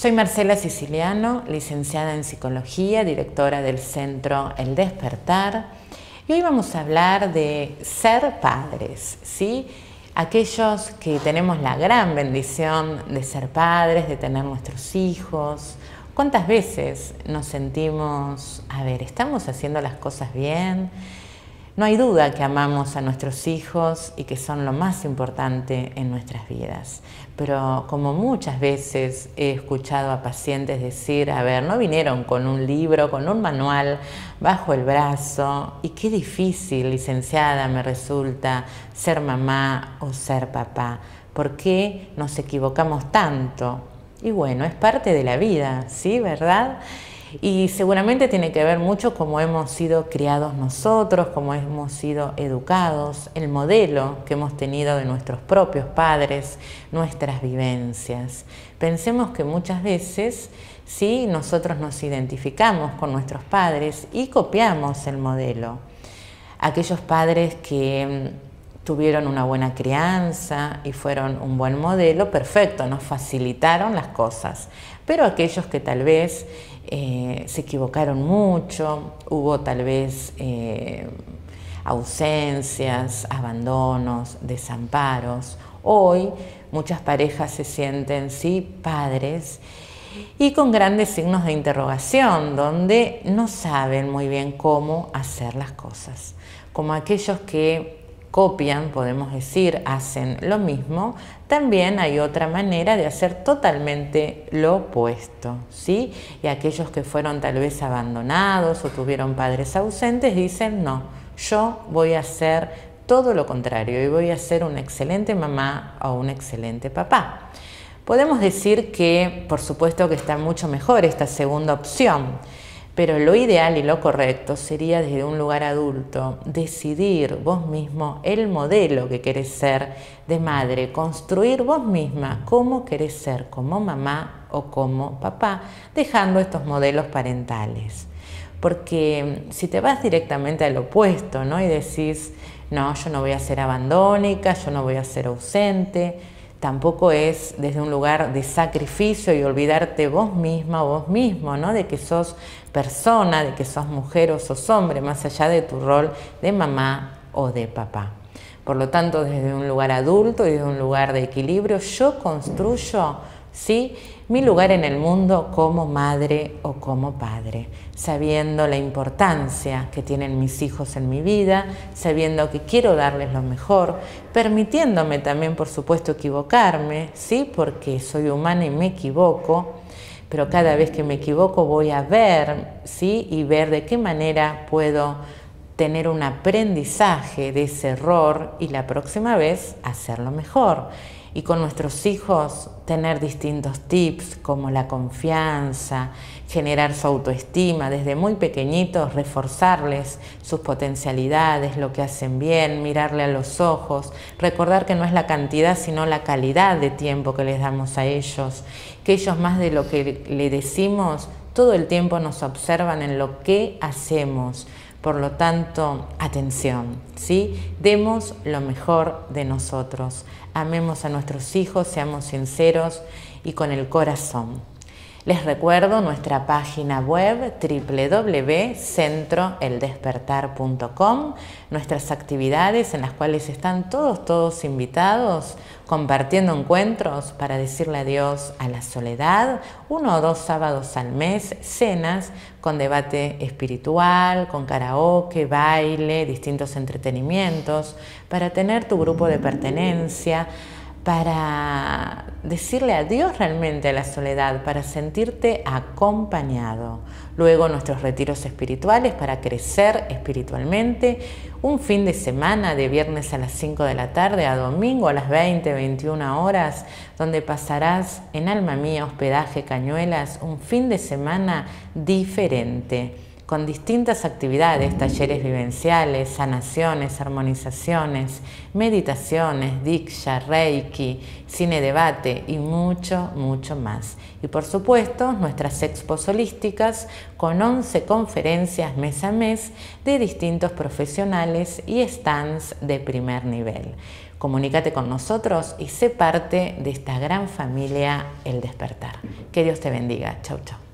Soy Marcela Siciliano, licenciada en Psicología, directora del Centro El Despertar, y hoy vamos a hablar de ser padres, ¿sí? Aquellos que tenemos la gran bendición de ser padres, de tener nuestros hijos. ¿Cuántas veces nos sentimos, estamos haciendo las cosas bien? No hay duda que amamos a nuestros hijos y que son lo más importante en nuestras vidas. Pero como muchas veces he escuchado a pacientes decir, no vinieron con un libro, con un manual bajo el brazo, y qué difícil, licenciada, me resulta ser mamá o ser papá. ¿Por qué nos equivocamos tanto? Y bueno, es parte de la vida, ¿sí? ¿Verdad? Y seguramente tiene que ver mucho cómo hemos sido criados nosotros, cómo hemos sido educados, el modelo que hemos tenido de nuestros propios padres, nuestras vivencias. Pensemos que muchas veces, sí, nosotros nos identificamos con nuestros padres y copiamos el modelo. Aquellos padres que tuvieron una buena crianza y fueron un buen modelo, perfecto, nos facilitaron las cosas. Pero aquellos que tal vez se equivocaron mucho, hubo tal vez ausencias, abandonos, desamparos. Hoy muchas parejas se sienten, sí, padres y con grandes signos de interrogación, donde no saben muy bien cómo hacer las cosas. Como aquellos que copian, podemos decir, hacen lo mismo, también hay otra manera de hacer totalmente lo opuesto, ¿sí? Y aquellos que fueron tal vez abandonados o tuvieron padres ausentes dicen, no, yo voy a hacer todo lo contrario y voy a ser una excelente mamá o un excelente papá. Podemos decir que, por supuesto, que está mucho mejor esta segunda opción, pero lo ideal y lo correcto sería desde un lugar adulto decidir vos mismo el modelo que querés ser de madre, construir vos misma cómo querés ser como mamá o como papá, dejando estos modelos parentales. Porque si te vas directamente al opuesto, ¿no? Y decís, no, yo no voy a ser abandónica, yo no voy a ser ausente, tampoco es desde un lugar de sacrificio y olvidarte vos misma o vos mismo, ¿no? De que sos persona, de que sos mujer o sos hombre, más allá de tu rol de mamá o de papá. Por lo tanto, desde un lugar adulto y desde un lugar de equilibrio, yo construyo, ¿sí?, mi lugar en el mundo como madre o como padre, sabiendo la importancia que tienen mis hijos en mi vida, sabiendo que quiero darles lo mejor, permitiéndome también, por supuesto, equivocarme, ¿sí?, porque soy humana y me equivoco, pero cada vez que me equivoco voy a ver, ¿sí?, y ver de qué manera puedo tener un aprendizaje de ese error y la próxima vez hacerlo mejor. Y con nuestros hijos tener distintos tips como la confianza, generar su autoestima, desde muy pequeñitos reforzarles sus potencialidades, lo que hacen bien, mirarle a los ojos, recordar que no es la cantidad sino la calidad de tiempo que les damos a ellos, que ellos más de lo que le decimos todo el tiempo nos observan en lo que hacemos. Por lo tanto, atención, ¿sí? Demos lo mejor de nosotros. Amemos a nuestros hijos, seamos sinceros y con el corazón. Les recuerdo nuestra página web www.centroeldespertar.com, nuestras actividades en las cuales están todos invitados, compartiendo encuentros para decirle adiós a la soledad, 1 o 2 sábados al mes, cenas con debate espiritual, con karaoke, baile, distintos entretenimientos, para tener tu grupo de pertenencia, para decirle adiós realmente a la soledad, para sentirte acompañado. Luego nuestros retiros espirituales para crecer espiritualmente, un fin de semana de viernes a las 5 de la tarde a domingo a las 20-21 horas, donde pasarás en Alma Mía, Hospedaje Cañuelas, un fin de semana diferente. con distintas actividades, talleres vivenciales, sanaciones, armonizaciones, meditaciones, diksha, reiki, cine debate y mucho, mucho más. Y por supuesto, nuestras expos holísticas con 11 conferencias mes a mes de distintos profesionales y stands de primer nivel. Comunícate con nosotros y sé parte de esta gran familia El Despertar. Que Dios te bendiga. Chau, chau.